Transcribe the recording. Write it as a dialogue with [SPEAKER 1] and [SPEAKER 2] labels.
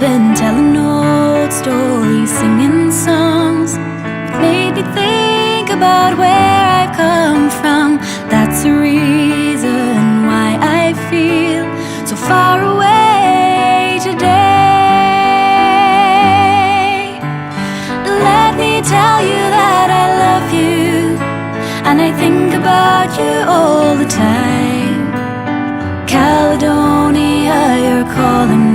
[SPEAKER 1] been telling old stories, singing songs. Made me think about where I've come from. That's the reason why I feel so far away today. Let me tell you that I love you, and I think about you all the time. Caledonia, you're calling